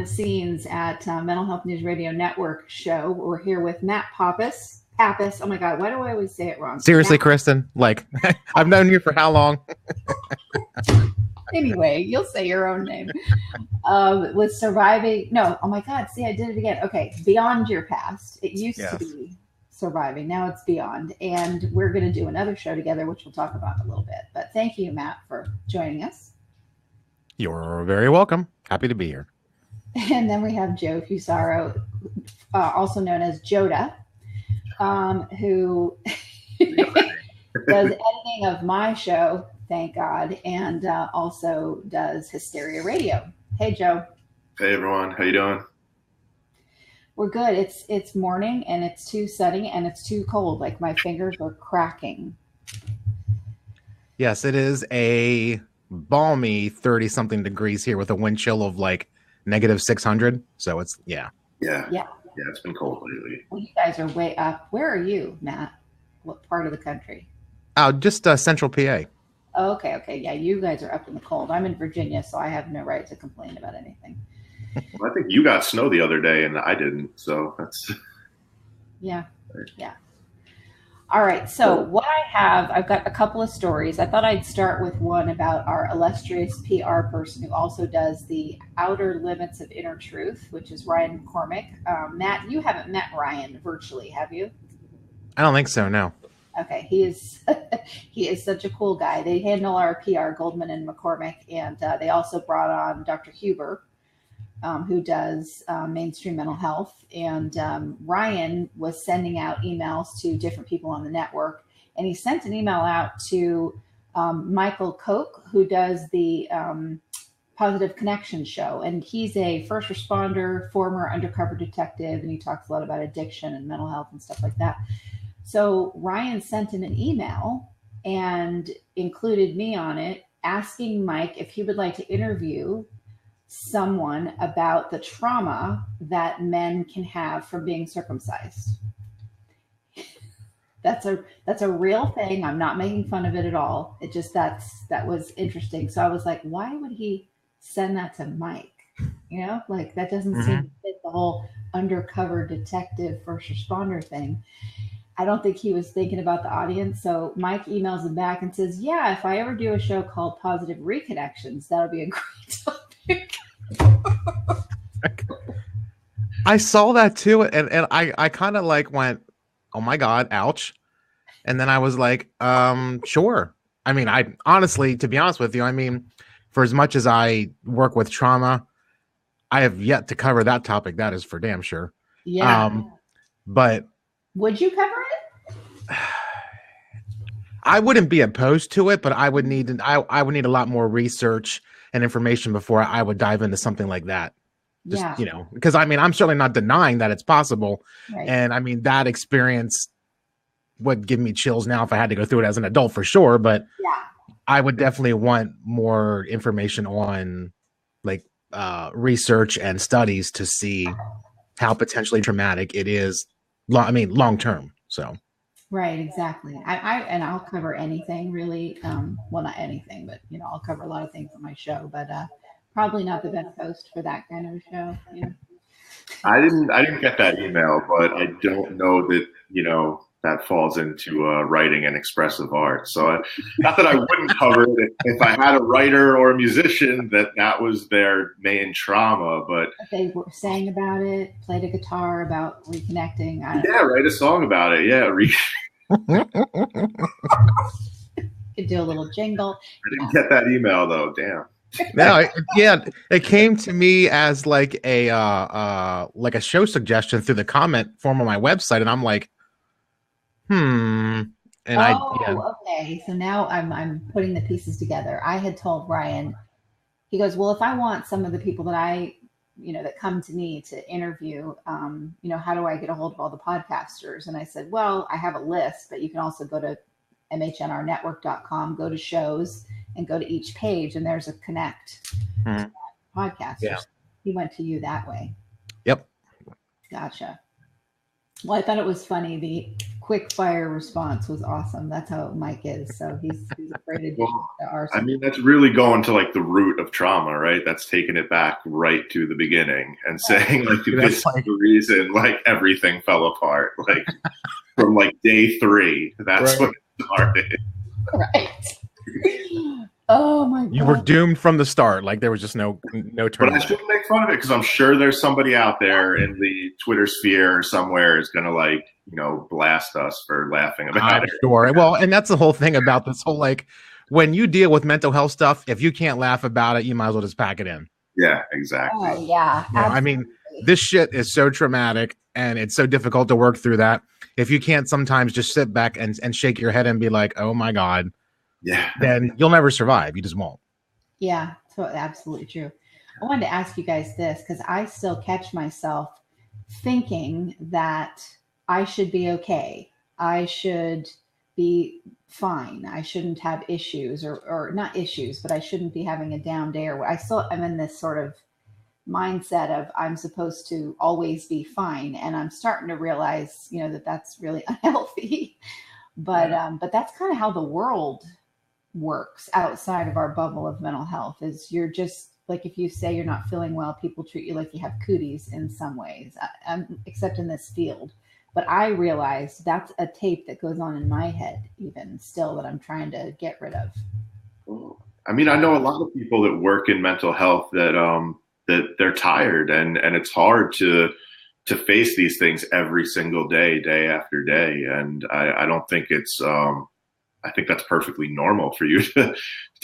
the scenes at Mental Health News Radio Network show. We're here with Matt Pappas. Pappas. Oh my God, why do I always say it wrong? Seriously, Kristin, like I've known you for how long? Anyway, you'll say your own name. With surviving. No, oh my God, see, I did it again. Okay, Beyond Your Past. It used to be Surviving. Now it's Beyond. And we're going to do another show together, which we'll talk about in a little bit. But thank you, Matt, for joining us. You're very welcome. Happy to be here. And then we have Joe Fusaro, also known as Joda, who does editing of my show, thank God, and also does Hysteria Radio. Hey, Joe. Hey, everyone. How you doing? We're good. It's morning, and it's too sunny, and it's too cold. Like, my fingers are cracking. Yes, it is a balmy 30-something degrees here with a wind chill of like negative 600. So it's, Yeah, it's been cold lately. Well, you guys are way up. Where are you, Matt? What part of the country? Just central PA. Oh, okay. Yeah, you guys are up in the cold. I'm in Virginia, so I have no right to complain about anything. Well, I think you got snow the other day, and I didn't. So that's... Yeah. All right. So what I've got a couple of stories. I thought I'd start with one about our illustrious PR person who also does the Outer Limits of Inner Truth, which is Ryan McCormick. Matt, you haven't met Ryan virtually, have you? I don't think so, no. Okay. He is such a cool guy. They handle our PR, Goldman and McCormick, and they also brought on Dr. Huber, who does mainstream mental health. And Ryan was sending out emails to different people on the network. And he sent an email out to Michael Koch, who does the Positive Connection show. And he's a first responder, former undercover detective, and he talks a lot about addiction and mental health and stuff like that. So Ryan sent in an email and included me on it, asking Mike if he would like to interview someone about the trauma that men can have from being circumcised. That's a real thing. I'm not making fun of it at all. It just that was interesting. So I was like, why would he send that to Mike? You know, like that doesn't seem to fit the whole undercover detective first responder thing. I don't think he was thinking about the audience. So Mike emails him back and says, yeah, if I ever do a show called Positive Reconnections, that'll be a great topic. I saw that too, and I kind of like went, oh my God, ouch. And then I was like, sure. I mean, I honestly, to be honest with you, I mean, for as much as I work with trauma, I have yet to cover that topic. That is for damn sure. Yeah. But would you cover it? I wouldn't be opposed to it, but I would need a lot more research and information before I would dive into something like that. Just, you know, because I mean, I'm certainly not denying that it's possible. Right. And I mean, that experience would give me chills now if I had to go through it as an adult for sure. But I would definitely want more information on like research and studies to see how potentially traumatic it is. Long term. So. Right, exactly. I'll cover anything really. Well, not anything, but you know, I'll cover a lot of things on my show. But probably not the best host for that kind of show. You know? I didn't get that email, but I don't know that that falls into writing and expressive art. So not that I wouldn't cover it if I had a writer or a musician that was their main trauma, but they sang about it, played a guitar about reconnecting. Write a song about it. Yeah. Could do a little jingle. I didn't get that email though. Damn. No, it came to me as like a show suggestion through the comment form on my website, and I'm like, And okay. So now I'm putting the pieces together. I had told Ryan, he goes, well, if I want some of the people that that come to me to interview, how do I get a hold of all the podcasters? And I said, well, I have a list, but you can also go to MHNRnetwork.com, go to shows, and go to each page, and there's a connect to podcasters. Yeah. He went to you that way. Yep. Gotcha. Well, I thought it was funny. The quick fire response was awesome. That's how Mike is. So he's afraid to our. I mean, that's really going to like the root of trauma, right? That's taking it back right to the beginning and saying like this is the reason like everything fell apart. Like from like day 3, that's when it started. Right. Oh my God. You were doomed from the start. Like there was just no turning back. But I shouldn't make fun of it because I'm sure there's somebody out there in the Twitter sphere or somewhere is going to like, blast us for laughing about it. Sure. Well, and that's the whole thing about this whole, like, when you deal with mental health stuff, if you can't laugh about it, you might as well just pack it in. Yeah, exactly. Oh, yeah. I mean, this shit is so traumatic and it's so difficult to work through that. If you can't sometimes just sit back and shake your head and be like, oh my God, then you'll never survive. You just won't. Yeah, so absolutely true. I wanted to ask you guys this because I still catch myself thinking that I should be okay. I should be fine. I shouldn't have issues or not issues, but I shouldn't be having a down day or I'm in this sort of mindset of I'm supposed to always be fine. And I'm starting to realize, that that's really unhealthy, but that's kind of how the world works outside of our bubble of mental health. Is you're just like, if you say you're not feeling well, people treat you like you have cooties in some ways, except in this field. But I realize that's a tape that goes on in my head even still that I'm trying to get rid of. I mean, I know a lot of people that work in mental health that they're tired and it's hard to face these things every single day after day. And I don't think it's I think that's perfectly normal for you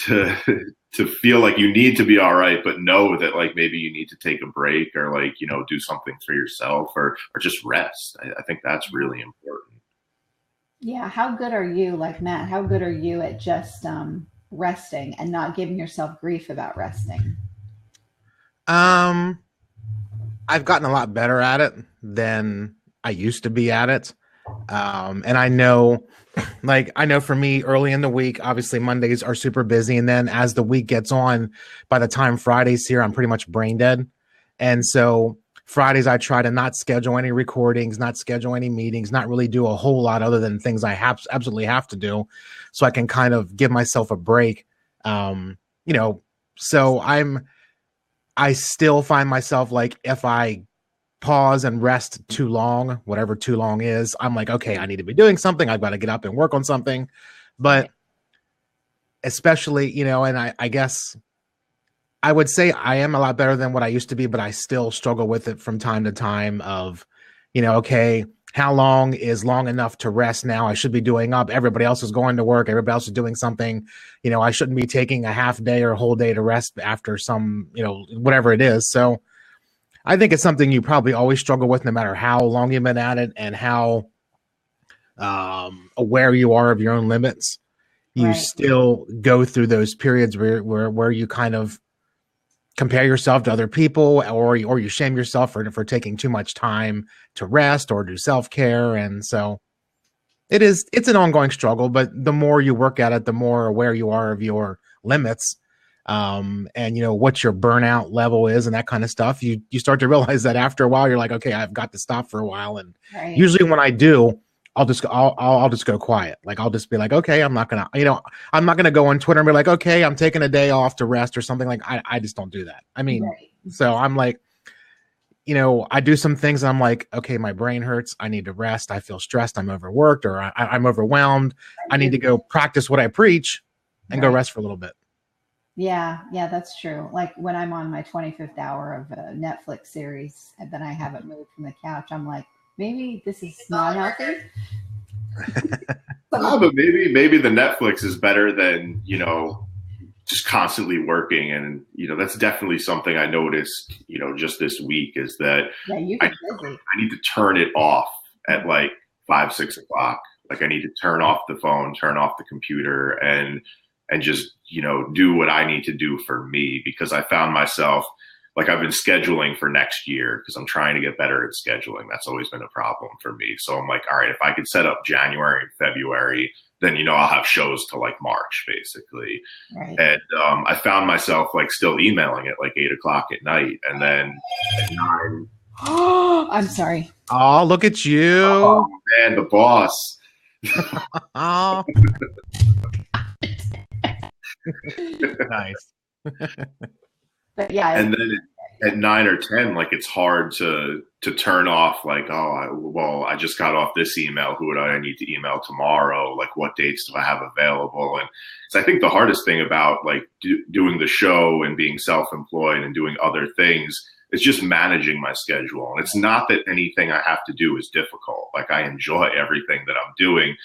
to feel like you need to be all right, but know that like maybe you need to take a break or like, do something for yourself or just rest. I think that's really important. Yeah. How good are you, like Matt, how good are you at just resting and not giving yourself grief about resting? I've gotten a lot better at it than I used to be at it. And I know for me early in the week, obviously Mondays are super busy. And then as the week gets on, by the time Friday's here, I'm pretty much brain dead. And so Fridays, I try to not schedule any recordings, not schedule any meetings, not really do a whole lot other than things I absolutely have to do. So I can kind of give myself a break. So I still find myself like, if I pause and rest too long, whatever too long is, I'm like, okay, I need to be doing something. I've got to get up and work on something. But especially, and I guess I would say I am a lot better than what I used to be, but I still struggle with it from time to time of, okay, how long is long enough to rest now? I should be doing up. Everybody else is going to work. Everybody else is doing something. I shouldn't be taking a half day or a whole day to rest after some, whatever it is. So I think it's something you probably always struggle with no matter how long you've been at it and how aware you are of your own limits. You still go through those periods where you kind of compare yourself to other people or you shame yourself for taking too much time to rest or do self-care. And so it's an ongoing struggle, but the more you work at it, the more aware you are of your limits. And what your burnout level is and that kind of stuff. You start to realize that after a while, you're like, okay, I've got to stop for a while. And usually when I do, I'll just go quiet. Like, I'll just be like, okay, I'm not going to go on Twitter and be like, okay, I'm taking a day off to rest or something. Like, I just don't do that. I mean, so I'm like, I do some things and I'm like, okay, my brain hurts. I need to rest. I feel stressed. I'm overworked or I'm overwhelmed. I need to go practice what I preach and go rest for a little bit. Yeah, that's true. Like when I'm on my 25th hour of a Netflix series and then I haven't moved from the couch, I'm like, maybe this is not healthy. But maybe the Netflix is better than, just constantly working. And, that's definitely something I noticed, just this week is that I need to turn it off at like 5, 6 o'clock. Like I need to turn off the phone, turn off the computer and just, do what I need to do for me, because I found myself like I've been scheduling for next year because I'm trying to get better at scheduling. That's always been a problem for me. So I'm like, all right, if I could set up January and February, then, I'll have shows till like March basically. And I found myself like still emailing at like 8 o'clock at night. And then at 9, I'm sorry. Oh, look at you. Oh, man, the boss. Oh. Nice. But yeah. And then at 9 or 10, like it's hard to turn off like, I just got off this email. Who would I need to email tomorrow? Like what dates do I have available? And so I think the hardest thing about like doing the show and being self-employed and doing other things is just managing my schedule. And it's not that anything I have to do is difficult. Like I enjoy everything that I'm doing,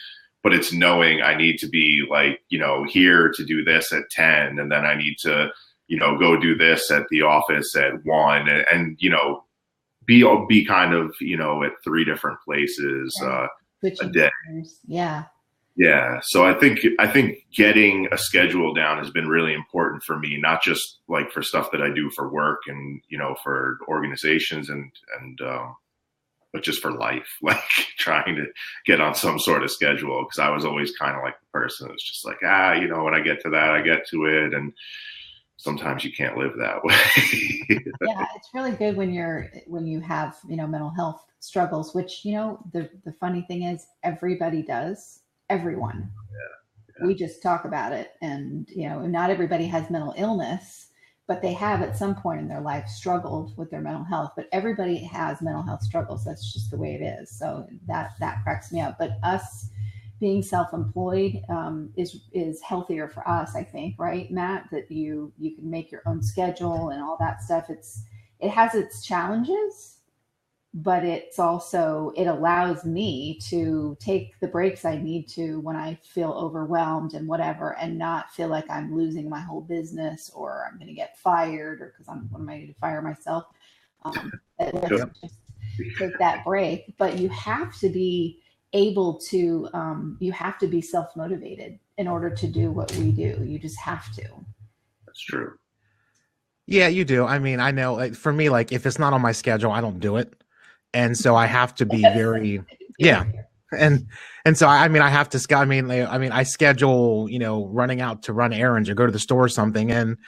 but it's knowing I need to be like, here to do this at 10, and then I need to, go do this at the office at 1, and be kind of, at 3 different places a day. Yeah. Yeah. So I think getting a schedule down has been really important for me, not just like for stuff that I do for work and, for organizations and but just for life, like trying to get on some sort of schedule. Because I was always kind of like the person that's just like, when I get to that, I get to it. And sometimes you can't live that way. Yeah, it's really good when you have, mental health struggles, which, the funny thing is everybody does, everyone. Yeah. We just talk about it. And, not everybody has mental illness, but they have at some point in their life struggled with their mental health. But everybody has mental health struggles. That's just the way it is. So that cracks me up. But us being self-employed is healthier for us, I think, right, Matt? That you can make your own schedule and all that stuff. It has its challenges, but it allows me to take the breaks I need to when I feel overwhelmed and whatever, and not feel like I'm losing my whole business or I'm going to get fired, or because what am I going to fire myself? Just take that break. But you have to be able to, you have to be self-motivated in order to do what we do. You just have to. That's true. Yeah, you do. I mean, I know, like, for me, like if it's not on my schedule, I don't do it. And so I have to be very, yeah. And so, I mean, I have to, I schedule, running out to run errands or go to the store or something. And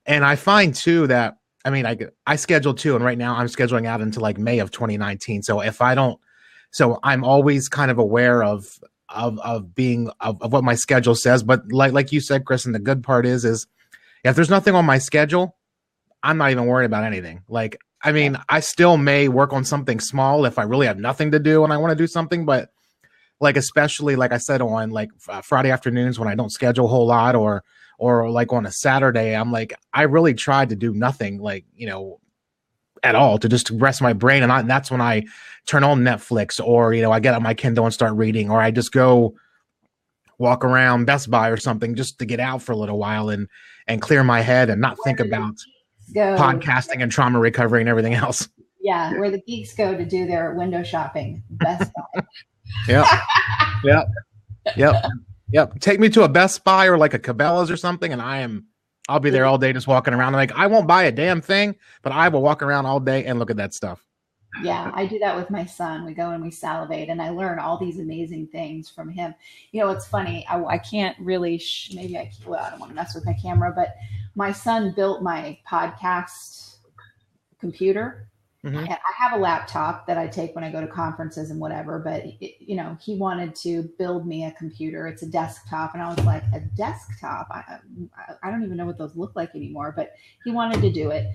I find too that, I schedule too. And right now I'm scheduling out into like May of 2019. So if I don't, so I'm always kind of aware of what my schedule says. But like you said, Kristin, the good part is if there's nothing on my schedule, I'm not even worried about anything. Like, I still may work on something small if I really have nothing to do and I want to do something. But like, especially like I said, on like Friday afternoons when I don't schedule a whole lot, or like on a Saturday, I'm like, I really tried to do nothing, like, at all, to just rest my brain. And that's when I turn on Netflix, or, I get on my Kindle and start reading, or I just go walk around Best Buy or something just to get out for a little while and clear my head and not think about podcasting and trauma recovery and everything else. Yeah, where the geeks go to do their window shopping. Best Buy. Yep. Take me to a Best Buy or like a Cabela's or something, and I'll be there all day just walking around. Like, I won't buy a damn thing, but I will walk around all day and look at that stuff. Yeah, I do that with my son. We go and we salivate, and I learn all these amazing things from him. It's funny. I can't really, I don't want to mess with my camera, but my son built my podcast computer. Mm-hmm. And I have a laptop that I take when I go to conferences and whatever, but he wanted to build me a computer. It's a desktop. And I was like, a desktop? I don't even know what those look like anymore, but he wanted to do it.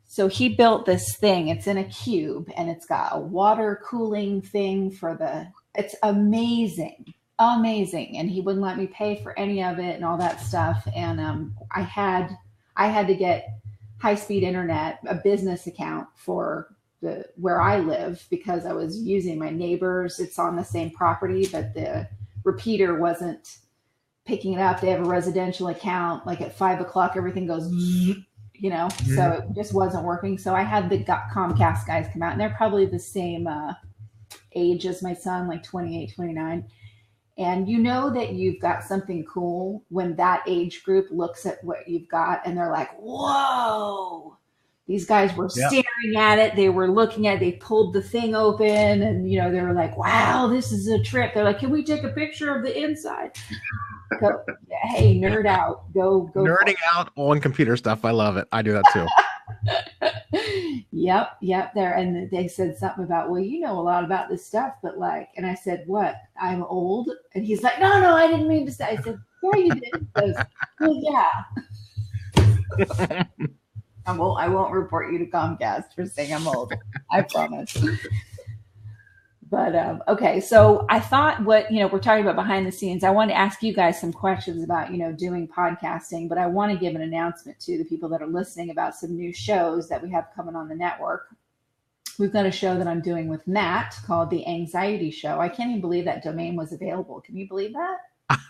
So he built this thing. It's in a cube, and it's got a water cooling thing it's amazing. And he wouldn't let me pay for any of it and all that stuff. And I had to get high-speed internet, a business account for where I live, because I was using my neighbors. It's on the same property, but the repeater wasn't picking it up. They have a residential account. Like at 5:00, everything goes, so it just wasn't working. So I had the Comcast guys come out, and they're probably the same age as my son, like 28, 29. And that you've got something cool when that age group looks at what you've got and they're like, whoa, these guys were staring at it. They were looking at it. They pulled the thing open, and, they were like, wow, this is a trip. They're like, can we take a picture of the inside? Hey, nerd out. Go. Nerding out on computer stuff. I love it. I do that too. Yep. There, and they said something about, well, you know a lot about this stuff, but like, and I said, what? I'm old, and he's like, no, I didn't mean to say. I said, yeah, you did. He goes, well, yeah. I won't report you to Comcast for saying I'm old. I promise. But okay, so I thought we're talking about behind the scenes. I want to ask you guys some questions about, doing podcasting, but I want to give an announcement to the people that are listening about some new shows that we have coming on the network. We've got a show that I'm doing with Matt called The Anxiety Show. I can't even believe that domain was available. Can you believe that?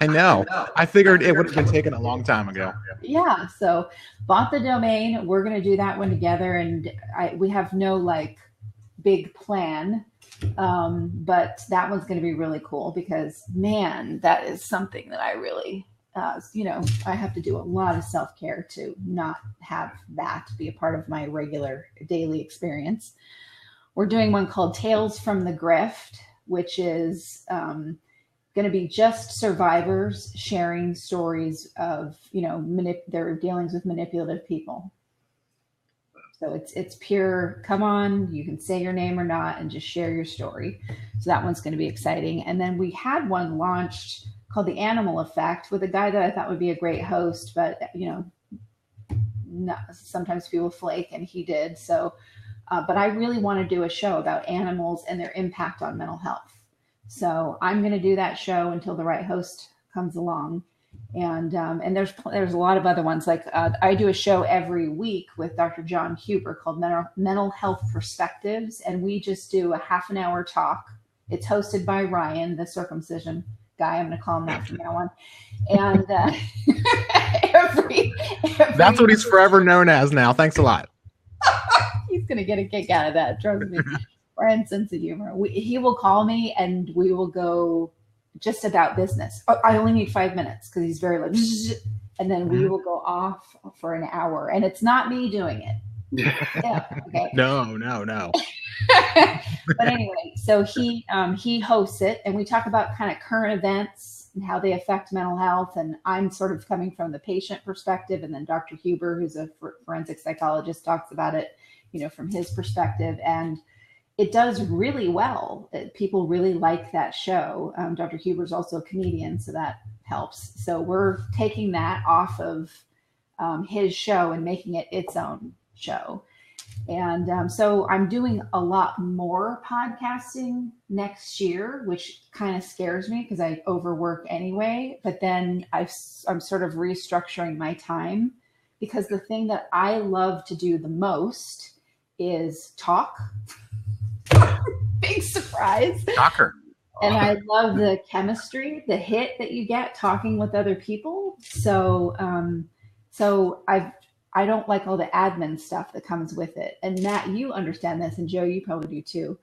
I know. I figured it would have been taken a long time ago. Yeah. So bought the domain. We're going to do that one together. And we have no big plan. But that one's going to be really cool because, man, that is something that I really, I have to do a lot of self-care to not have that be a part of my regular daily experience. We're doing one called Tales from the Grift, which is going to be just survivors sharing stories of, their dealings with manipulative people. So it's pure, come on, you can say your name or not and just share your story. So that one's going to be exciting. And then we had one launched called The Animal Effect with a guy that I thought would be a great host, but, sometimes people flake, and he did. So, but I really want to do a show about animals and their impact on mental health. So I'm going to do that show until the right host comes along. And there's a lot of other ones. Like I do a show every week with Dr. John Huber called Mental Health Perspectives. And we just do a half an hour talk. It's hosted by Ryan, the circumcision guy. I'm going to call him that from now on. And every that's what he's forever known as now. Thanks a lot. He's going to get a kick out of that. Trust me. Ryan's sense of humor. He will call me and we will go just about business. I only need 5 minutes because he's very and then we will go off for an hour, and it's not me doing it. Yeah, okay. No. But anyway, so he hosts it, and we talk about kind of current events and how they affect mental health. And I'm sort of coming from the patient perspective, and then Dr. Huber, who's a forensic psychologist, talks about it, from his perspective. And it does really well. People really like that show. Dr. Huber's also a comedian, so that helps. So we're taking that off of his show and making it its own show. And so I'm doing a lot more podcasting next year, which kind of scares me because I overwork anyway. But then I'm sort of restructuring my time, because the thing that I love to do the most is talk. Big surprise. Shocker. And I love the chemistry, the hit that you get talking with other people. So I don't like all the admin stuff that comes with it. And Matt, you understand this, and Joe, you probably do too.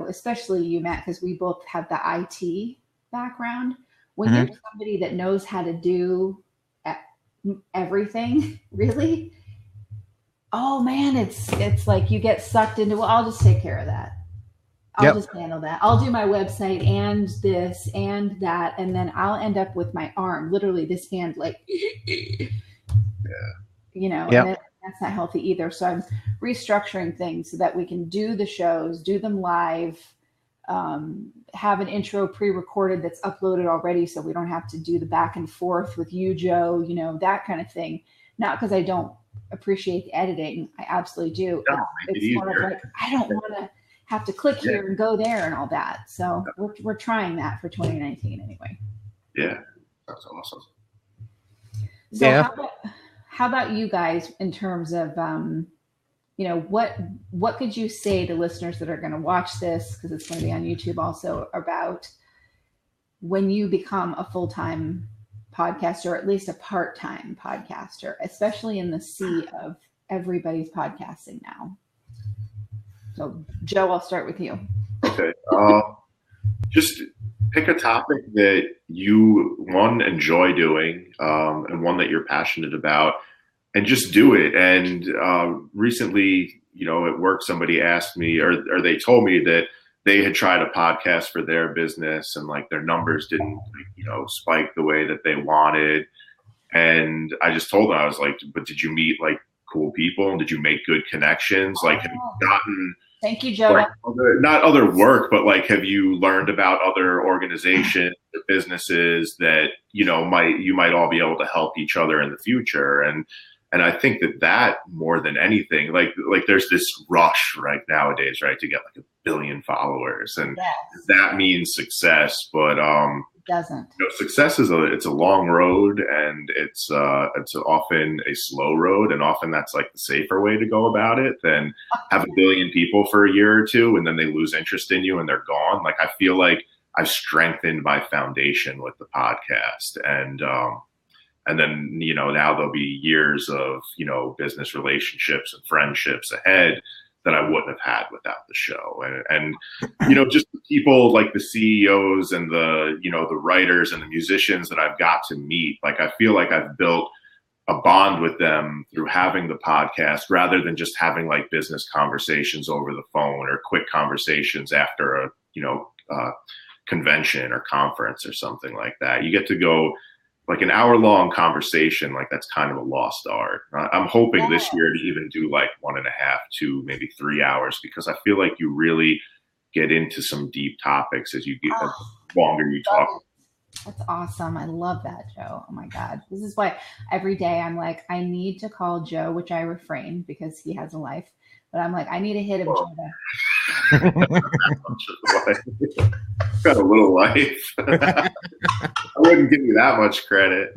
Especially you, Matt, because we both have the IT background. When you're somebody that knows how to do everything, really, oh man, it's like you get sucked into, well, I'll just take care of that. I'll just handle that. I'll do my website and this and that. And then I'll end up with my arm, literally this hand, and that's not healthy either. So I'm restructuring things so that we can do the shows, do them live, have an intro pre-recorded that's uploaded already, so we don't have to do the back and forth with you, Joe, that kind of thing. Not because I don't appreciate the editing. I absolutely do. It's more of like, I don't want to have to click here and go there and all that. So we're trying that for 2019 anyway. Yeah, that's awesome. So how about you guys in terms of, what could you say to listeners that are going to watch this, because it's going to be on YouTube also, about when you become a full-time podcaster, or at least a part-time podcaster, especially in the sea of everybody's podcasting now? So Joe, I'll start with you. Okay. Just pick a topic that you, enjoy doing, and one that you're passionate about, and just do it. And recently, at work, somebody asked me, or they told me that they had tried a podcast for their business, and their numbers didn't, spike the way that they wanted. And I just told them, I was like, but did you meet cool people? And did you make good connections? Like, have you gotten, thank you, Joe. like, not other work, but like, have you learned about other organizations or businesses that, you know, you might all be able to help each other in the future? And I think that more than anything, like there's this rush right nowadays, right, to get like 1 billion followers, and that means success. But it doesn't. You know, success is it's a long road, and it's often a slow road, and often that's like the safer way to go about it than have 1 billion people for a year or two, and then they lose interest in you and they're gone. Like, I feel like I've strengthened my foundation with the podcast, and then, you know, now there'll be years of, you know, business relationships and friendships ahead that I wouldn't have had without the show. And you know, just the people like the CEOs and the, you know, the writers and the musicians that I've got to meet, like, I feel like I've built a bond with them through having the podcast rather than just having like business conversations over the phone or quick conversations after a, you know, convention or conference or something like that. You get to go like an hour-long conversation, like that's kind of a lost art. I'm hoping this year to even do like 1.5 to maybe 3 hours, because I feel like you really get into some deep topics as you get the longer you talk. That's awesome. I love that, Joe. Oh my God. This is why every day I'm like, I need to call Joe, which I refrain because he has a life, but I'm like, I need a hit of Joe. Got a little life. I wouldn't give you that much credit.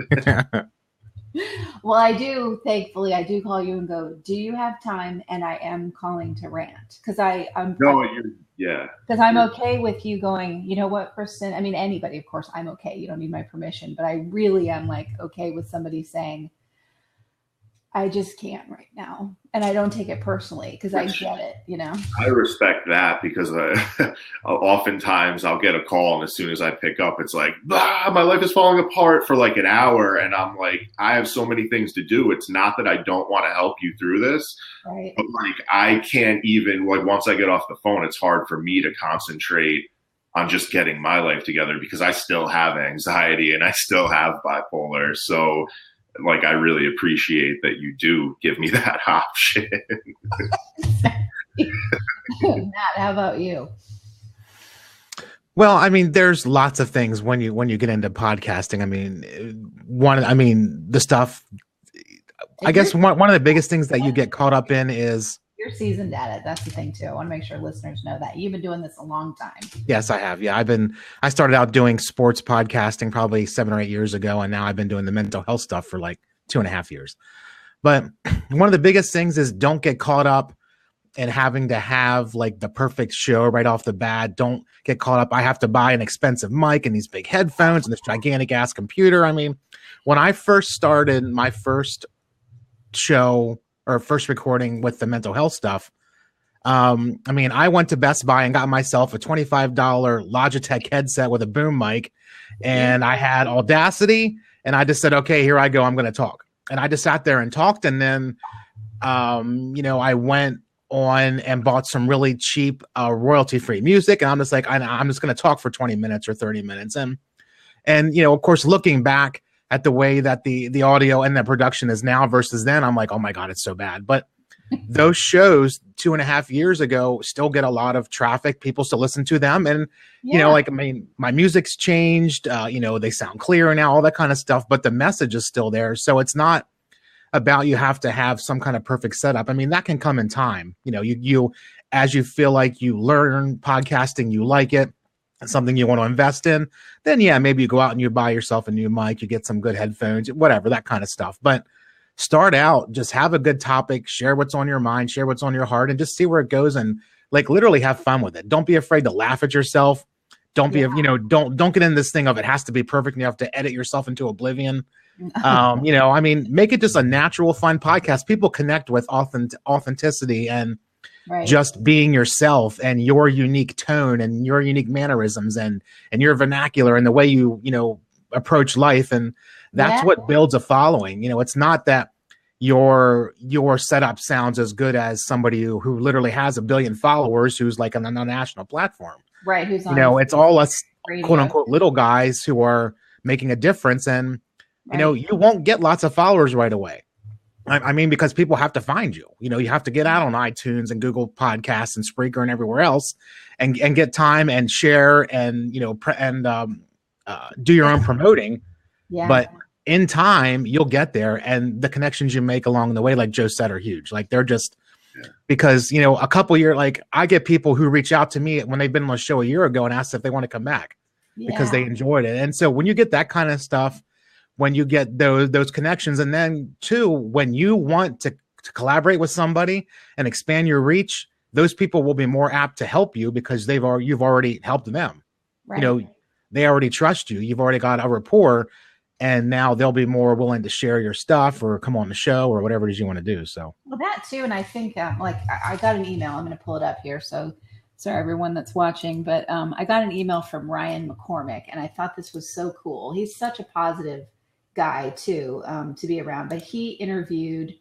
Well, I do. Thankfully, I do call you and go, do you have time? And I am calling to rant because I'm okay with you going, you know what, Kristin? I mean, anybody, of course, I'm okay. You don't need my permission, but I really am like okay with somebody saying, I just can't right now. And I don't take it personally because I get it, you know. I respect that because oftentimes I'll get a call, and as soon as I pick up, it's like, my life is falling apart for like an hour. And I'm like, I have so many things to do. It's not that I don't want to help you through this, right? But like, I can't even, like, once I get off the phone, it's hard for me to concentrate on just getting my life together because I still have anxiety and I still have bipolar. So like, I really appreciate that you do give me that option. Matt, how about you? Well, I mean, there's lots of things when you get into podcasting. I mean, the stuff, I guess one of the biggest things that you get caught up in is you're seasoned at it. That's the thing too. I want to make sure listeners know that you've been doing this a long time. Yes, I have. Yeah, I started out doing sports podcasting probably 7 or 8 years ago. And now I've been doing the mental health stuff for like 2.5 years. But one of the biggest things is don't get caught up in having to have like the perfect show right off the bat. Don't get caught up. I have to buy an expensive mic and these big headphones and this gigantic ass computer. I mean, when I first started my first show or first recording with the mental health stuff, I mean, I went to Best Buy and got myself a $25 Logitech headset with a boom mic, and I had Audacity, and I just said, okay, here I go. I'm going to talk. And I just sat there and talked. And then, you know, I went on and bought some really cheap royalty-free music. And I'm just like, I'm just going to talk for 20 minutes or 30 minutes. And, you know, of course, looking back at the way that the audio and the production is now versus then, I'm like, oh my God, it's so bad. But those shows 2.5 years ago still get a lot of traffic. People still listen to them. And, you know, like, I mean, my music's changed, you know, they sound clearer now, all that kind of stuff, but the message is still there. So it's not about, you have to have some kind of perfect setup. I mean, that can come in time. You know, you as you feel like you learn podcasting, you like it, something you want to invest in, then yeah, maybe you go out and you buy yourself a new mic, you get some good headphones, whatever, that kind of stuff. But start out, just have a good topic, share what's on your mind, share what's on your heart, and just see where it goes, and like literally have fun with it. Don't be afraid to laugh at yourself. Don't be, you know, don't get in this thing of it has to be perfect and you have to edit yourself into oblivion. You know, I mean, make it just a natural, fun podcast. People connect with authenticity and just being yourself and your unique tone and your unique mannerisms and your vernacular and the way you know, approach life. And that's what builds a following. You know, it's not that your setup sounds as good as somebody who literally has 1 billion followers, who's like on a national platform. Right. Who's on, you know, it's all us quote unquote little guys who are making a difference. And, you know, you won't get lots of followers right away. I mean, because people have to find you. You have to get out on iTunes and Google Podcasts and Spreaker and everywhere else, and get time and share and do your own promoting. Yeah. But in time, you'll get there, and the connections you make along the way, like Joe said, are huge. Like they're just because a couple years, like I get people who reach out to me when they've been on the show a year ago and ask if they want to come back because they enjoyed it. And so when you get that kind of stuff, when you get those connections, and then too, when you want to collaborate with somebody and expand your reach, those people will be more apt to help you because you've already helped them. Right. They already trust you. You've already got a rapport, and now they'll be more willing to share your stuff or come on the show or whatever it is you want to do. So that too, and I think I got an email. I'm going to pull it up here. So sorry everyone that's watching, but I got an email from Ryan McCormick, and I thought this was so cool. He's such a positive guy too, to be around, but he interviewed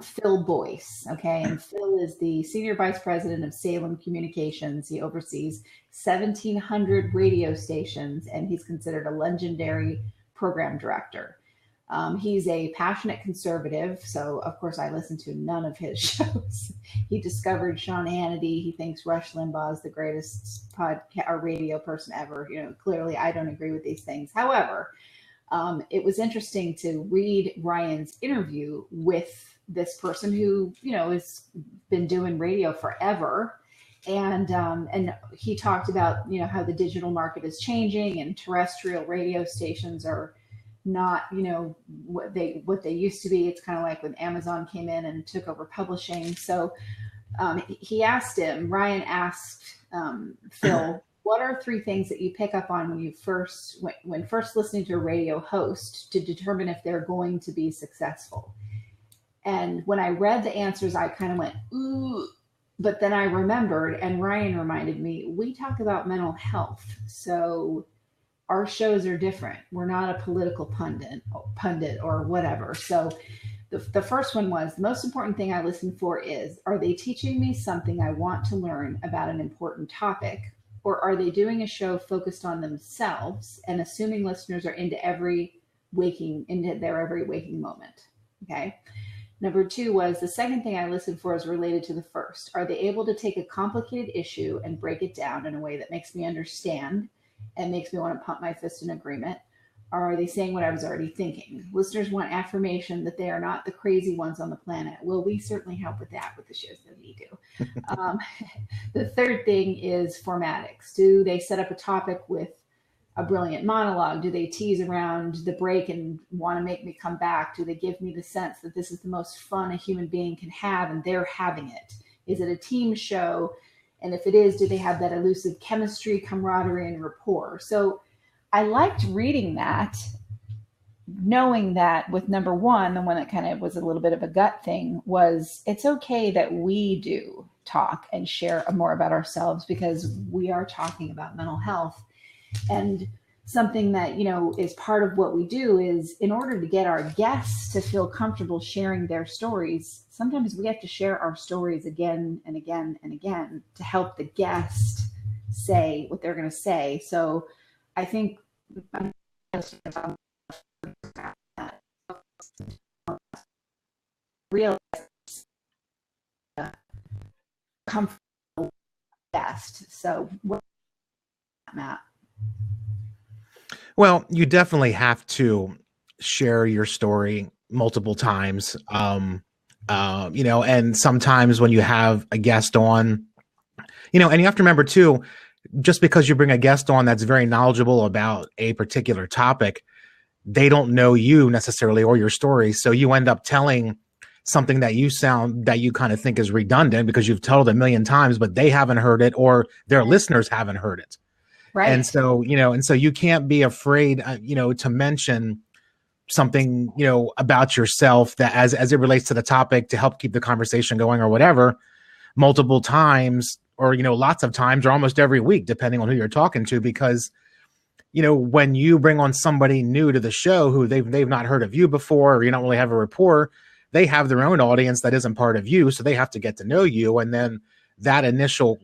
Phil Boyce. Okay. And Phil is the senior vice president of Salem Communications. He oversees 1,700 radio stations, and he's considered a legendary program director. He's a passionate conservative. So of course I listen to none of his shows. He discovered Sean Hannity. He thinks Rush Limbaugh is the greatest podcast or radio person ever. Clearly I don't agree with these things. However, it was interesting to read Ryan's interview with this person who, has been doing radio forever. And he talked about, how the digital market is changing and terrestrial radio stations are not, what they used to be. It's kind of like when Amazon came in and took over publishing. So Ryan asked Phil, what are 3 things that you pick up on when first listening to a radio host to determine if they're going to be successful? And when I read the answers, I kind of went, ooh, but then I remembered, and Ryan reminded me, we talk about mental health. So our shows are different. We're not a political pundit or whatever. So the first one was, the most important thing I listen for is, are they teaching me something I want to learn about an important topic? Or are they doing a show focused on themselves and assuming listeners are into their every waking moment? Okay. Number 2 was, the second thing I listen for is related to the first. Are they able to take a complicated issue and break it down in a way that makes me understand and makes me want to pump my fist in agreement? Or are they saying what I was already thinking? Listeners want affirmation that they are not the crazy ones on the planet. Well, we certainly help with that with the shows that we do. The third thing is formatics. Do they set up a topic with a brilliant monologue? Do they tease around the break and want to make me come back? Do they give me the sense that this is the most fun a human being can have and they're having it? Is it a team show? And if it is, do they have that elusive chemistry, camaraderie, and rapport? So I liked reading that, knowing that with number 1, the one that kind of was a little bit of a gut thing, was it's okay that we do talk and share more about ourselves because we are talking about mental health. And something that, is part of what we do is, in order to get our guests to feel comfortable sharing their stories, sometimes we have to share our stories again and again and again to help the guest say what they're going to say. So I think real comfortable guest. So what, Matt? Well, you definitely have to share your story multiple times. And sometimes when you have a guest on, and you have to remember too, just because you bring a guest on that's very knowledgeable about a particular topic, they don't know you necessarily or your story. So you end up telling something that you kind of think is redundant because you've told it a million times, but they haven't heard it or their listeners haven't heard it. Right. And so, you can't be afraid, to mention something, about yourself that as it relates to the topic to help keep the conversation going or whatever, multiple times or, lots of times or almost every week, depending on who you're talking to, because, when you bring on somebody new to the show who they've not heard of you before, or you don't really have a rapport, they have their own audience that isn't part of you. So they have to get to know you. And then that initial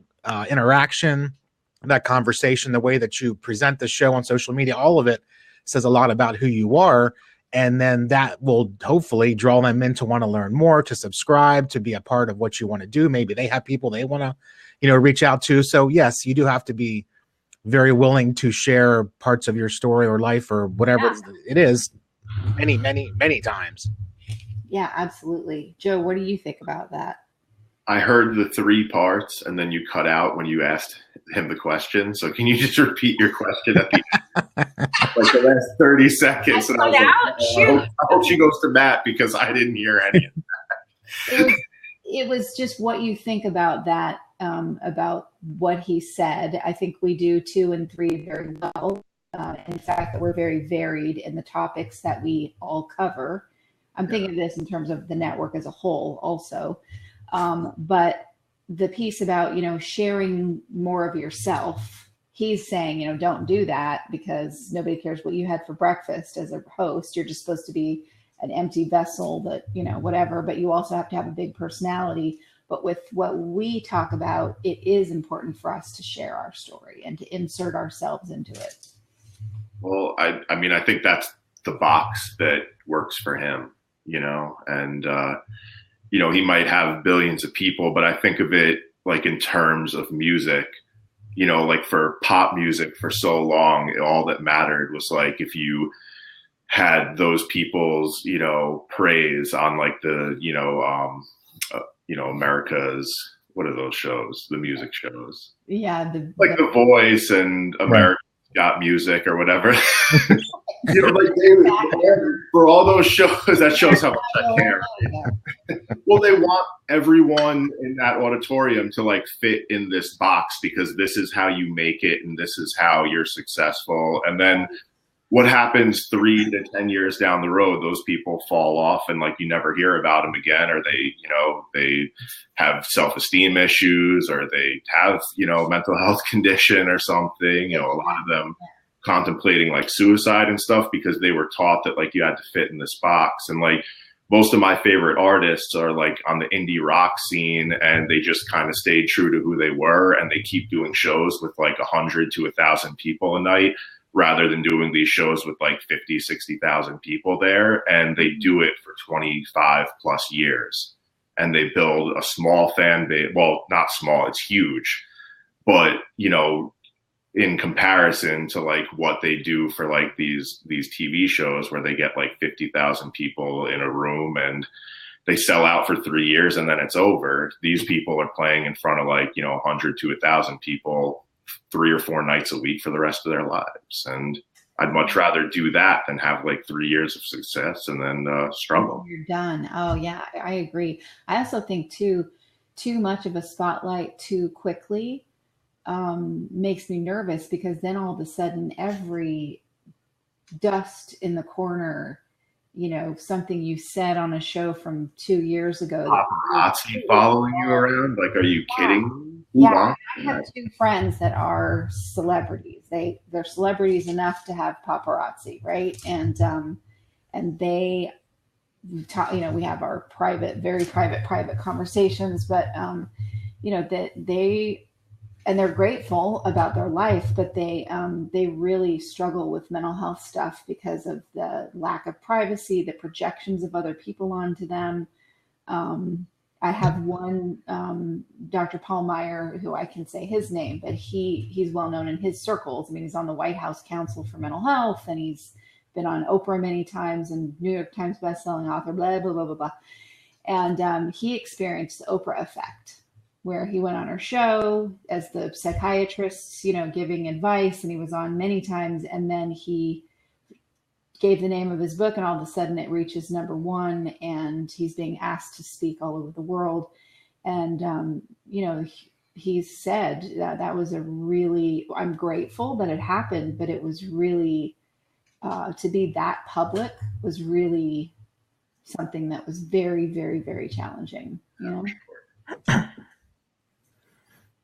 interaction, that conversation, the way that you present the show on social media, all of it says a lot about who you are. And then that will hopefully draw them in to want to learn more, to subscribe, to be a part of what you want to do. Maybe they have people they want to, reach out to. So yes, you do have to be very willing to share parts of your story or life or whatever it is many, many, many times. Yeah, absolutely. Joe, what do you think about that? I heard the 3 parts and then you cut out when you asked him the question. So can you just repeat your question at the end? Like the last 30 seconds. And I hope she goes to Matt because I didn't hear any of that. It was just what you think about that, about what he said. I think we do 2 and 3 very well. In fact, that we're very varied in the topics that we all cover. I'm thinking of this in terms of the network as a whole also. But the piece about, sharing more of yourself, he's saying, don't do that because nobody cares what you had for breakfast as a host. You're just supposed to be an empty vessel that, whatever, but you also have to have a big personality. But with what we talk about, it is important for us to share our story and to insert ourselves into it. Well, I mean, I think that's the box that works for him, and, he might have billions of people, but I think of it like in terms of music, like for pop music for so long, all that mattered was like if you had those people's, praise on like the, America's, what are those shows? The music shows. Yeah. The Voice and America Got Music or whatever. For all those shows, that shows how much I care. Well, they want everyone in that auditorium to like fit in this box because this is how you make it and this is how you're successful. And then what happens 3 to 10 years down the road, those people fall off and like you never hear about them again, or they, they have self-esteem issues, or they have, mental health condition or something, a lot of them contemplating like suicide and stuff because they were taught that like you had to fit in this box. And like most of my favorite artists are like on the indie rock scene and they just kind of stayed true to who they were and they keep doing shows with like 100 to 1,000 people a night rather than doing these shows with like 50, 60,000 people there. And they do it for 25 plus years and they build a small fan base. Well, not small, it's huge, but in comparison to like what they do for like these TV shows where they get like 50,000 people in a room and they sell out for 3 years and then it's over. These people are playing in front of like, 100 to 1,000 people 3 or 4 nights a week for the rest of their lives. And I'd much rather do that than have like 3 years of success and then struggle. You're done. Oh yeah, I agree. I also think too much of a spotlight too quickly makes me nervous because then all of a sudden every dust in the corner, something you said on a show from 2 years ago. Paparazzi following you around? Like, are you kidding? Yeah, I have 2 friends that are celebrities. They're celebrities enough to have paparazzi, right? And they talk, we have our very private conversations, but that they're grateful about their life, but they really struggle with mental health stuff because of the lack of privacy, the projections of other people onto them. I have one, Dr. Paul Meyer, who I can say his name, but he's well known in his circles. I mean, he's on the White House Council for Mental Health, and he's been on Oprah many times and New York Times bestselling author, blah, blah, blah, blah, blah. And he experienced the Oprah effect, where he went on her show as the psychiatrist, giving advice, and he was on many times. And then he gave the name of his book and all of a sudden it reaches #1 and he's being asked to speak all over the world. And, he said that was I'm grateful that it happened, but it was really, to be that public was really something that was very, very, very challenging,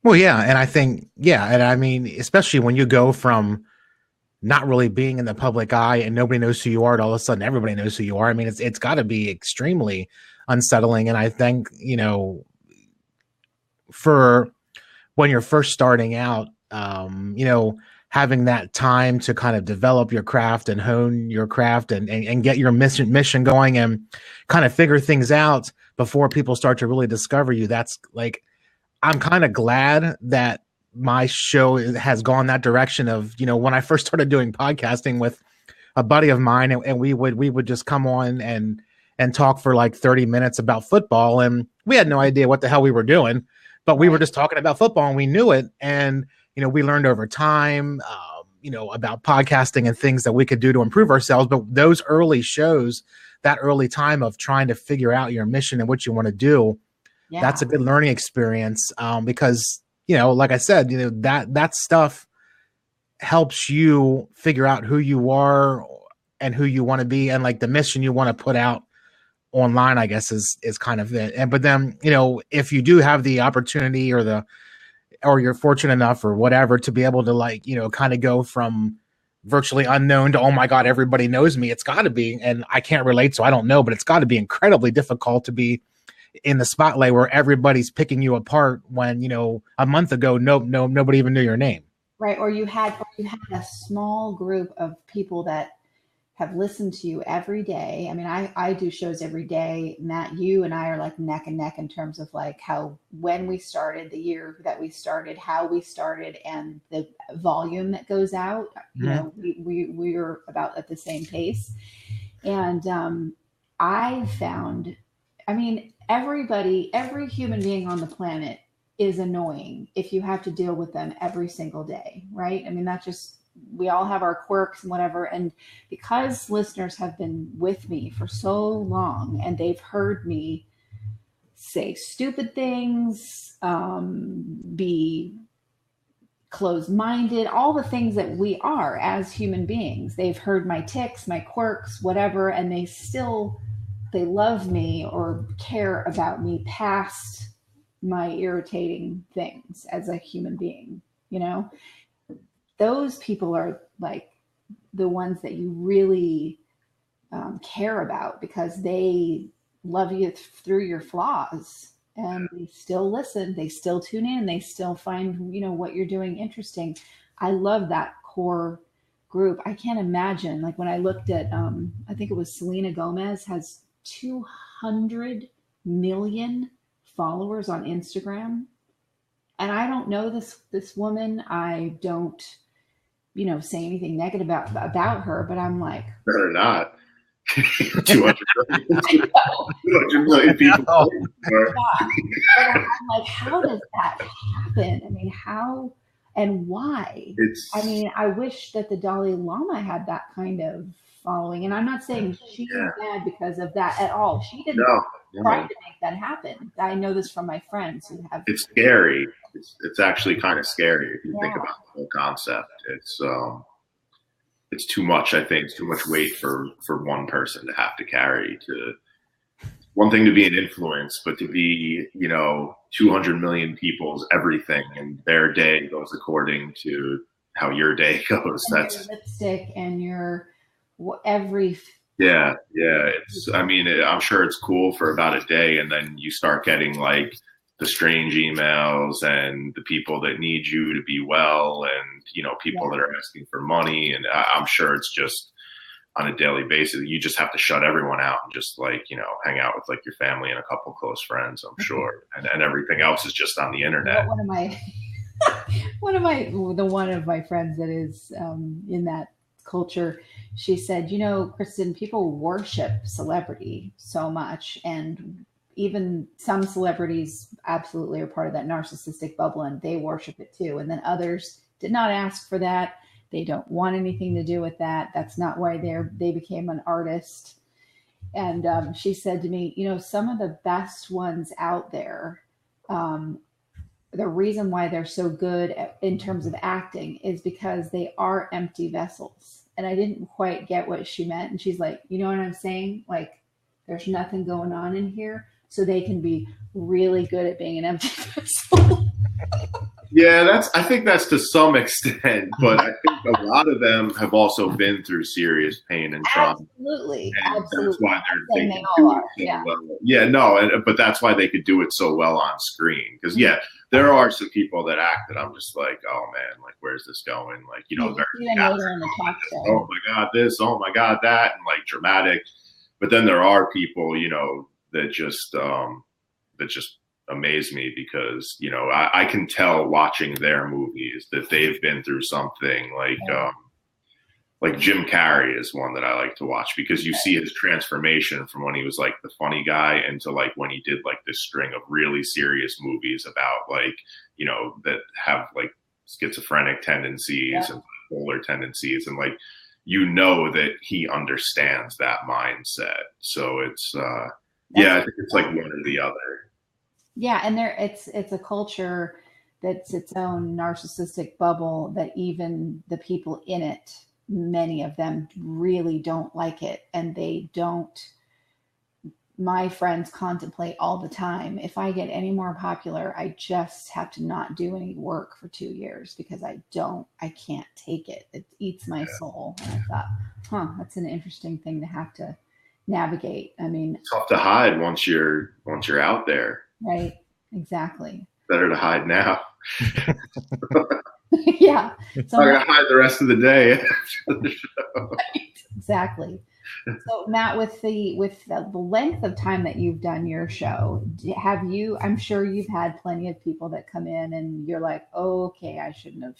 Well, yeah. And I think, and I mean, especially when you go from not really being in the public eye and nobody knows who you are, and all of a sudden everybody knows who you are. I mean, it's got to be extremely unsettling. And I think, for when you're first starting out, having that time to kind of develop your craft and hone your craft and get your mission going and kind of figure things out before people start to really discover you. That's like, I'm kind of glad that my show has gone that direction of, when I first started doing podcasting with a buddy of mine, and we would just come on and talk for like 30 minutes about football. And we had no idea what the hell we were doing, but we were just talking about football and we knew it. And, we learned over time, about podcasting and things that we could do to improve ourselves. But those early shows, that early time of trying to figure out your mission and what you want to do, that's a good learning experience. Because, like I said, that stuff helps you figure out who you are and who you want to be, and like the mission you want to put out online, I guess is kind of it. And but then, if you do have the opportunity or you're fortunate enough or whatever to be able to kind of go from virtually unknown to, oh my God, everybody knows me. It's got to be, and I can't relate, so I don't know, but it's got to be incredibly difficult to be in the spotlight where everybody's picking you apart when, a month ago, nobody even knew your name. Right. Or you had a small group of people that have listened to you every day. I mean, I do shows every day. Matt, you and I are like neck and neck in terms of like when we started, the year that we started, how we started, and the volume that goes out. We were about at the same pace. And I found, every human being on the planet is annoying if you have to deal with them every single day, right? We all have our quirks and whatever. And because listeners have been with me for so long and they've heard me say stupid things, be closed-minded, all the things that we are as human beings, they've heard my tics, my quirks, whatever, and they love me or care about me past my irritating things as a human being, Those people are like the ones that you really care about because they love you through your flaws, and they still listen, they still tune in, they still find, what you're doing interesting. I love that core group. I can't imagine, like when I looked at, I think it was Selena Gomez has 200 million followers on Instagram. And I don't know this woman. I don't, say anything negative about her, but I'm like, better not. 200 million people. But I'm like, how does that happen? How and why? I wish that the Dalai Lama had that kind of following. And I'm not saying she's bad because of that at all. She didn't try to make that happen. I know this from my friends who have. It's scary. It's actually kind of scary if you think about the whole concept. It's too much. I think it's too much weight for one person to have to carry. One thing to be an influence, but to be 200 million people's everything, and their day goes according to how your day goes. And that's your lipstick and your every. Yeah. I'm sure it's cool for about a day, and then you start getting like the strange emails and the people that need you to be well, and people that are asking for money, and I'm sure it's just on a daily basis. You just have to shut everyone out and just hang out with like your family and a couple close friends, I'm sure, and everything else is just on the internet. One of my friends that is in that culture, she said, Kristin, people worship celebrity so much, and even some celebrities absolutely are part of that narcissistic bubble, and they worship it too. And then others did not ask for that. They don't want anything to do with that. That's not why they became an artist. And she said to me, some of the best ones out there, the reason why they're so good in terms of acting is because they are empty vessels. And I didn't quite get what she meant. And she's like, you know what I'm saying? Like, there's nothing going on in here. So they can be really good at being an empty vessel. Yeah, I think that's to some extent, but I think a lot of them have also been through serious pain and trauma. Absolutely. That's why they all are. But that's why they could do it so well on screen. Because there are some people that act that I'm just like, oh man, like where's this going? Like, you know, oh my God, this, oh my God, that, and like dramatic. But then there are people, you know, that just amaze me because, you know, I can tell watching their movies that they've been through something. Like Jim Carrey is one that I like to watch because you see his transformation from when he was like the funny guy into like when he did like this string of really serious movies about like, you know, that have like schizophrenic tendencies and bipolar tendencies, and like, you know, that he understands that mindset. So it's I think it's like one or the other. Yeah, and it's a culture that's its own narcissistic bubble that even the people in it, many of them really don't like it, and they don't. My friends contemplate all the time, if I get any more popular, I just have to not do any work for 2 years because I can't take it. It eats my soul. And I thought, that's an interesting thing to have to navigate. I mean, it's tough to hide once you're out there. Right. Exactly. Better to hide now. Yeah. So I'm gonna hide the rest of the day after the show. Right. Exactly. So Matt, with the length of time that you've done your show, I'm sure you've had plenty of people that come in and you're like, oh, okay, I shouldn't have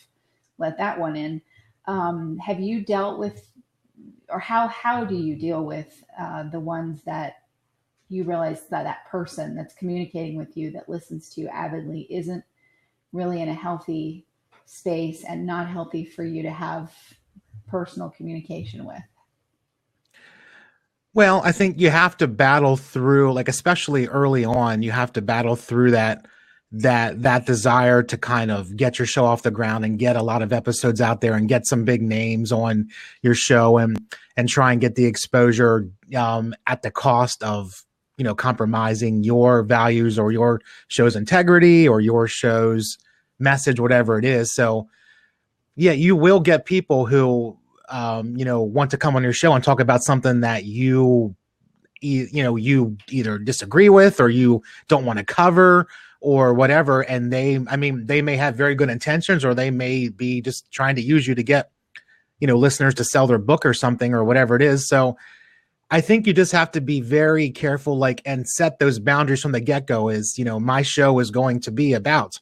let that one in. Have you dealt with, or how do you deal with the ones that you realize that person that's communicating with you, that listens to you avidly, isn't really in a healthy space and not healthy for you to have personal communication with? Well, I think you have to battle through, like, especially early on, you have to battle through that desire to kind of get your show off the ground and get a lot of episodes out there and get some big names on your show and try and get the exposure at the cost of, you know, compromising your values or your show's integrity or your show's message, whatever it is. So yeah, you will get people who, you know, want to come on your show and talk about something that you either disagree with or you don't want to cover or whatever. And they may have very good intentions, or they may be just trying to use you to get, you know, listeners to sell their book or something or whatever it is. So I think you just have to be very careful, like, and set those boundaries from the get-go. Is, you know, my show is going to be about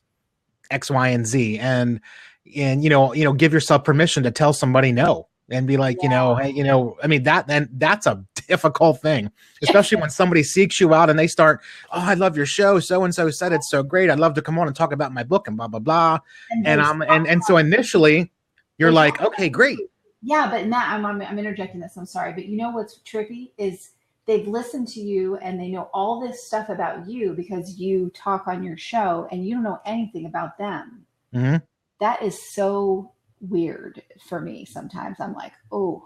X, Y, and Z, and you know, give yourself permission to tell somebody no and be like, you know, hey, you know, I mean, that's a difficult thing, especially when somebody seeks you out and they start, oh, I love your show. So-and-so said it's so great. I'd love to come on and talk about my book and blah, blah, blah. And so initially you're like, okay, great. Yeah, but Matt, I'm interjecting this. I'm sorry, but you know what's trippy is they've listened to you and they know all this stuff about you because you talk on your show and you don't know anything about them. Mm-hmm. That is so weird for me. Sometimes I'm like, oh.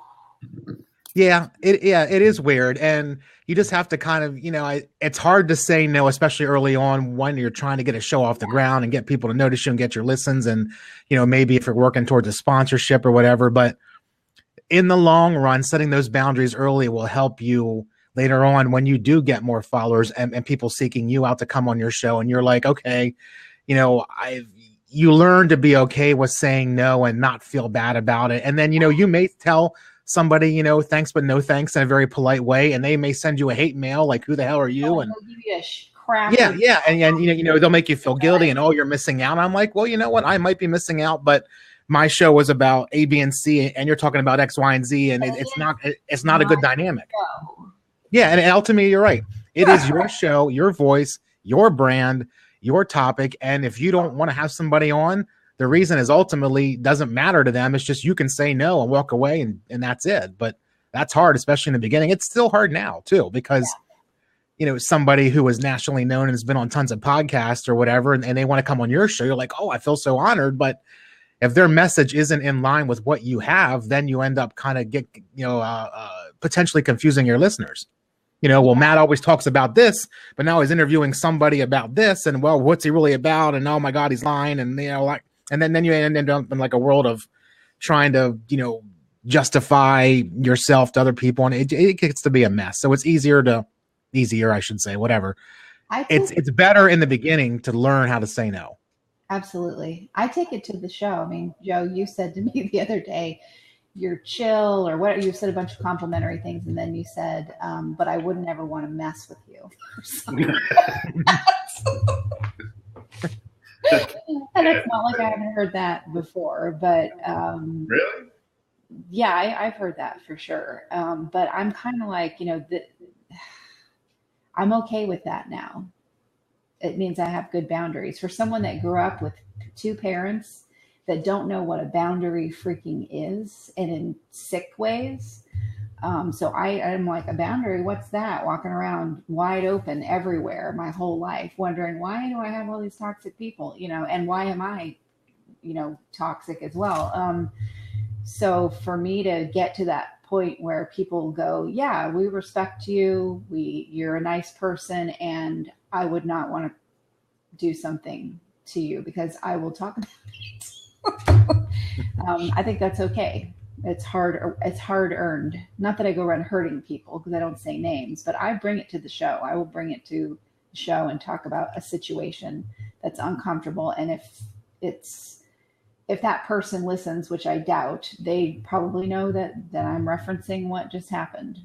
Yeah, it is weird. And you just have to kind of, you know, it's hard to say no, especially early on when you're trying to get a show off the ground and get people to notice you and get your listens. And, you know, maybe if you're working towards a sponsorship or whatever, but in the long run, setting those boundaries early will help you later on when you do get more followers and people seeking you out to come on your show. And you're like, okay, you know, you learn to be okay with saying no and not feel bad about it. And then, you know, you may tell somebody, you know, thanks, but no thanks in a very polite way. And they may send you a hate mail like, who the hell are you? And give you a crap. Yeah. And you know, they'll make you feel guilty and, oh, you're missing out. I'm like, well, you know what? I might be missing out, but my show was about A, B, and C, and you're talking about X, Y, and Z, and it's not a good dynamic. Yeah, and ultimately, you're right. It is your show, your voice, your brand, your topic, and if you don't want to have somebody on, the reason is ultimately doesn't matter to them. It's just you can say no and walk away, and that's it. But that's hard, especially in the beginning. It's still hard now, too, because you know, somebody who is nationally known and has been on tons of podcasts or whatever, and they want to come on your show, you're like, oh, I feel so honored, but if their message isn't in line with what you have, then you end up kind of potentially confusing your listeners. You know, well, Matt always talks about this, but now he's interviewing somebody about this, and well, what's he really about? And oh my God, he's lying, and you know, like, and then you end up in like a world of trying to, you know, justify yourself to other people, and it gets to be a mess. So it's easier, I should say, whatever. It's better in the beginning to learn how to say no. Absolutely. I take it to the show. I mean, Joe, you said to me the other day, you're chill or what, you said a bunch of complimentary things. And then you said, but I wouldn't ever want to mess with you. And it's not like I haven't heard that before, but really? Yeah, I've heard that for sure. But I'm kind of like, I'm okay with that now. It means I have good boundaries. For someone that grew up with two parents that don't know what a boundary freaking is, and in sick ways. So I'm like, a boundary, what's that? Walking around wide open everywhere my whole life, wondering, why do I have all these toxic people, and why am I, toxic as well? So for me to get to that point where people go, yeah, we respect you, you're a nice person, and I would not want to do something to you because I will talk about it. I think that's okay. It's hard earned. Not that I go around hurting people because I don't say names, but I bring it to the show. I will bring it to the show and talk about a situation that's uncomfortable. And if that person listens, which I doubt, they probably know that I'm referencing what just happened,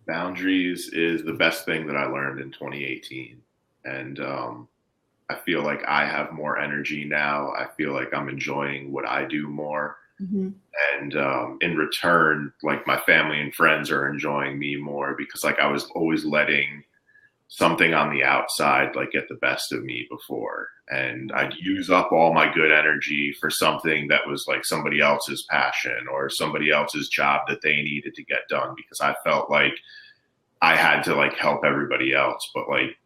Boundaries is the best thing that I learned in 2018. And I feel like I have more energy now. I feel like I'm enjoying what I do more. Mm-hmm. And in return, like my family and friends are enjoying me more because like I was always letting something on the outside like get the best of me before. And I'd use up all my good energy for something that was like somebody else's passion or somebody else's job that they needed to get done because I felt like I had to like help everybody else. But like,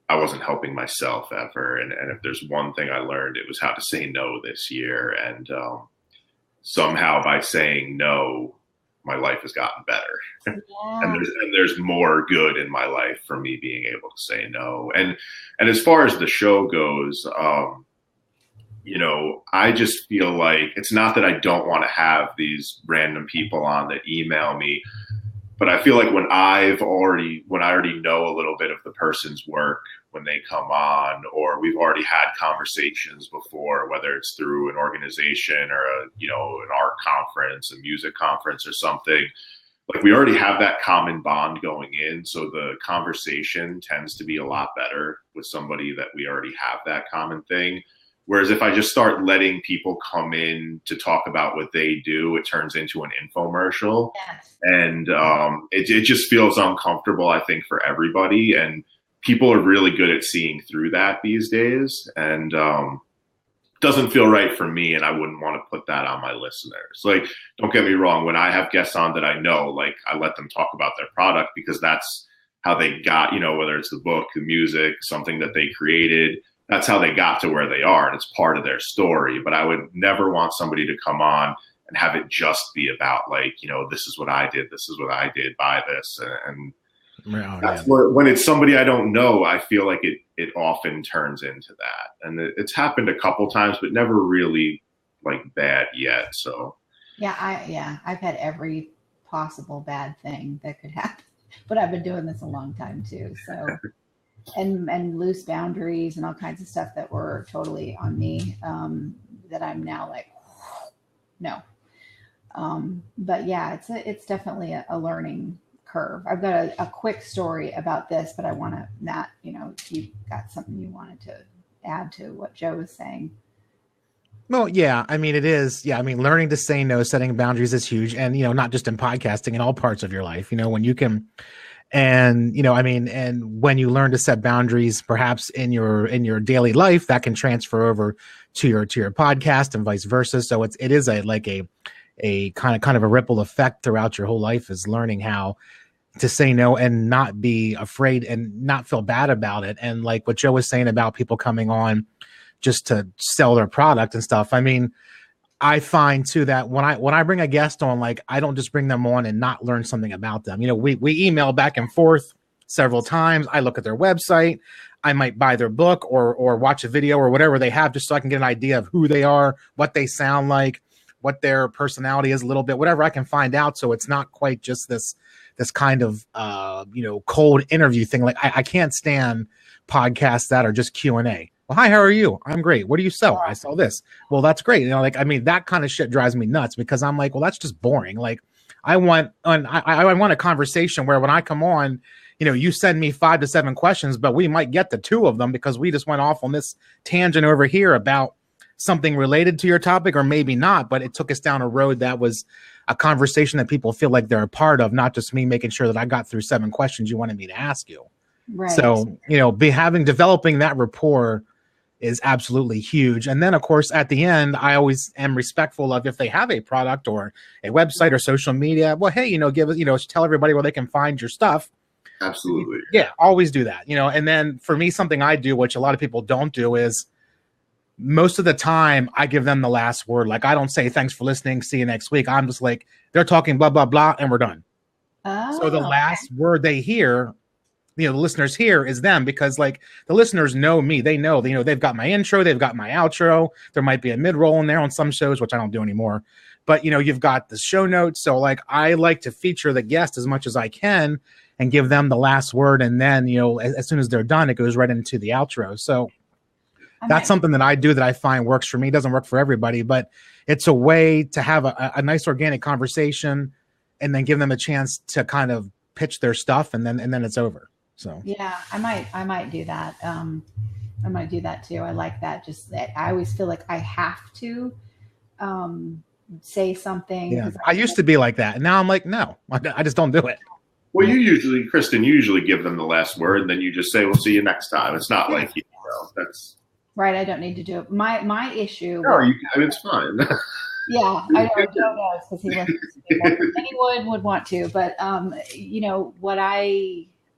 I wasn't helping myself ever. And if there's one thing I learned, it was how to say no this year. And somehow by saying no, my life has gotten better. Yeah. and there's more good in my life for me being able to say no. And as far as the show goes, I just feel like it's not that I don't want to have these random people on that email me, but I feel like when I already know a little bit of the person's work when they come on, or we've already had conversations before, whether it's through an organization or an art conference, a music conference or something, like we already have that common bond going in. So the conversation tends to be a lot better with somebody that we already have that common thing. Whereas if I just start letting people come in to talk about what they do, it turns into an infomercial. Yes. And it just feels uncomfortable, I think, for everybody. And people are really good at seeing through that these days. And doesn't feel right for me. And I wouldn't want to put that on my listeners. Like, don't get me wrong. When I have guests on that I know, like I let them talk about their product because that's how they got, whether it's the book, the music, something that they created. That's how they got to where they are, and it's part of their story. But I would never want somebody to come on and have it just be about like, this is what I did, buy this. And that's when it's somebody I don't know, I feel like it often turns into that. And it's happened a couple times, but never really like bad yet. So I've had every possible bad thing that could happen, but I've been doing this a long time too. So. And loose boundaries and all kinds of stuff that were totally on me that I'm now like, no. But yeah, it's definitely a learning curve. I've got a quick story about this, but I want to, Matt, if you got something you wanted to add to what Joe was saying. Well, yeah, I mean, it is. Yeah, I mean, learning to say no, setting boundaries is huge. And, not just in podcasting, in all parts of your life, when you can. And, and when you learn to set boundaries, perhaps in your daily life, that can transfer over to your podcast and vice versa. So it is a kind of a ripple effect throughout your whole life, is learning how to say no and not be afraid and not feel bad about it. And like what Joe was saying about people coming on just to sell their product and stuff. I mean, I find too that when I bring a guest on, like I don't just bring them on and not learn something about them. We email back and forth several times. I look at their website. I might buy their book or watch a video or whatever they have, just so I can get an idea of who they are, what they sound like, what their personality is a little bit, whatever I can find out. So it's not quite just this kind of cold interview thing. Like I can't stand podcasts that are just Q&A. Well, hi, how are you? I'm great. What do you sell? I sell this. Well, that's great. Like, I mean, that kind of shit drives me nuts because I'm like, well, that's just boring. Like, I want a conversation where when I come on, you send me 5 to 7 questions, but we might get to 2 of them because we just went off on this tangent over here about something related to your topic, or maybe not, but it took us down a road that was a conversation that people feel like they're a part of, not just me making sure that I got through 7 questions you wanted me to ask you. Right. So, developing that rapport is absolutely huge. And then, of course, at the end, I always am respectful of if they have a product or a website or social media. Well, hey, give us, tell everybody where they can find your stuff. Absolutely. Yeah, always do that. And then for me, something I do, which a lot of people don't do, is most of the time I give them the last word. Like, I don't say thanks for listening, see you next week. I'm just like, they're talking blah, blah, blah, and we're done. Oh, so the last word they hear, the listeners hear, is them, because like the listeners know me. They know, they've got my intro, they've got my outro. There might be a mid-roll in there on some shows, which I don't do anymore. But, you've got the show notes. So like, I like to feature the guest as much as I can and give them the last word. And then, as soon as they're done, it goes right into the outro. So that's something that I do that I find works for me. It doesn't work for everybody, but it's a way to have a nice organic conversation and then give them a chance to kind of pitch their stuff, and then it's over. So yeah, I might do that. I might do that too. I like that. Just that I always feel like I have to say something. Yeah, I used to be like that, and now I'm like, no, I just don't do it. Well, Kristin, you usually give them the last word, and then you just say, "We'll see you next time." It's not like that's right. I don't need to do it. My issue. No, it's fine. Yeah, I know Joe knows because he listens to me. Anyone would want to, but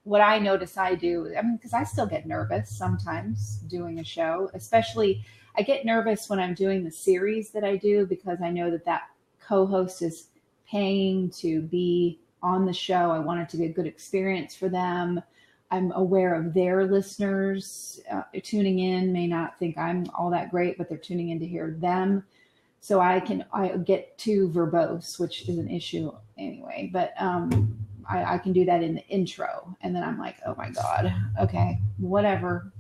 what I notice I do, because I still get nervous sometimes doing a show, especially I get nervous when I'm doing the series that I do, because I know that co-host is paying to be on the show. I want it to be a good experience for them. I'm aware of their listeners tuning in may not think I'm all that great, but they're tuning in to hear them. So I get too verbose, which is an issue anyway, but I can do that in the intro. And then I'm like, oh my God, okay, whatever.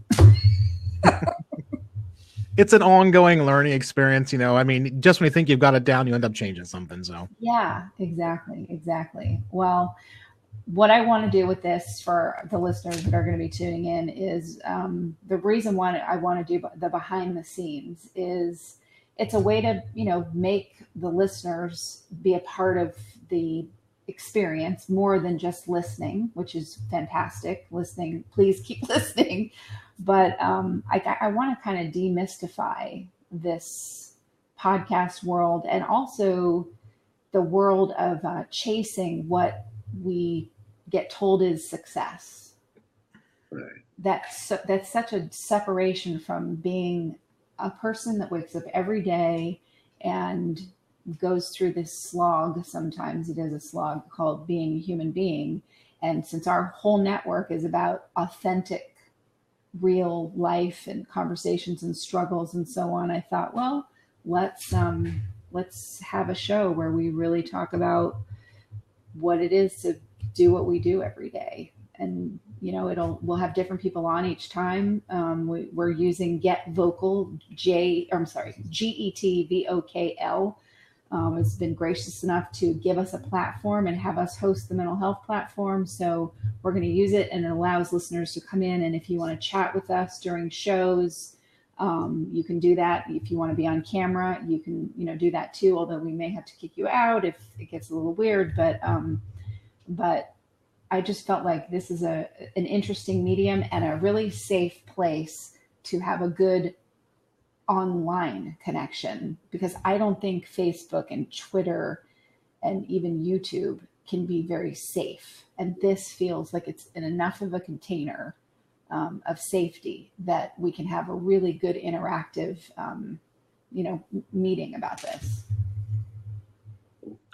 It's an ongoing learning experience, just when you think you've got it down, you end up changing something. So yeah, exactly. Well, what I want to do with this for the listeners that are going to be tuning in is the reason why I want to do the behind the scenes is it's a way to, make the listeners be a part of the experience more than just listening, which is fantastic. Listening, please keep listening. But I want to kind of demystify this podcast world, and also the world of chasing what we get told is success. Right. That's such a separation from being a person that wakes up every day and goes through this slog. Sometimes it is a slog called being a human being. And since our whole network is about authentic, real life and conversations and struggles and so on, I thought, well, let's have a show where we really talk about what it is to do what we do every day. And we'll have different people on each time. We're using GetVokl, GETVOKL. Has been gracious enough to give us a platform and have us host the mental health platform. So we're going to use it, and it allows listeners to come in. And if you want to chat with us during shows, you can do that. If you want to be on camera, you can, do that too. Although we may have to kick you out if it gets a little weird, but I just felt like this is an interesting medium and a really safe place to have a good online connection, because I don't think Facebook and Twitter and even YouTube can be very safe. And this feels like it's in enough of a container of safety that we can have a really good interactive, meeting about this.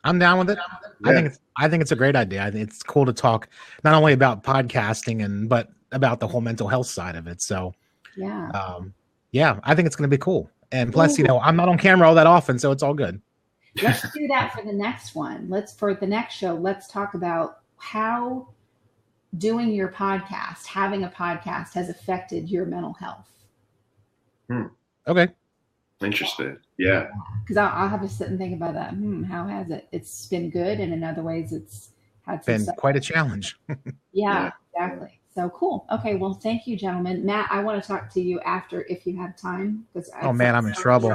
I'm down with it. Yeah. I think it's a great idea. I think it's cool to talk not only about podcasting but about the whole mental health side of it. So yeah, I think it's going to be cool. And plus, I'm not on camera all that often, so it's all good. Let's do that for the next one. For the next show, let's talk about how doing your podcast, having a podcast, has affected your mental health. Okay. Interested. Yeah. Because I'll have to sit and think about that. How has it? It's been good, and in other ways, it's had some been quite a challenge. Yeah, exactly. So cool. Okay, well, thank you, gentlemen. Matt, I want to talk to you after if you have time. Oh man, I'm in trouble.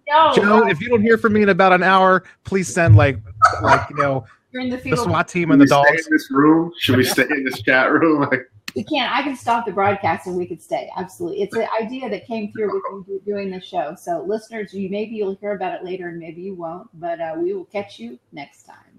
No, Joe, if you don't hear from me in about an hour, please send like you're in the SWAT team and the dogs. Stay in this room? Should we stay in this chat room? We can. I can stop the broadcast and we could stay. Absolutely. It's an idea that came through with you doing the show. So listeners, maybe you'll hear about it later and maybe you won't, but we will catch you next time.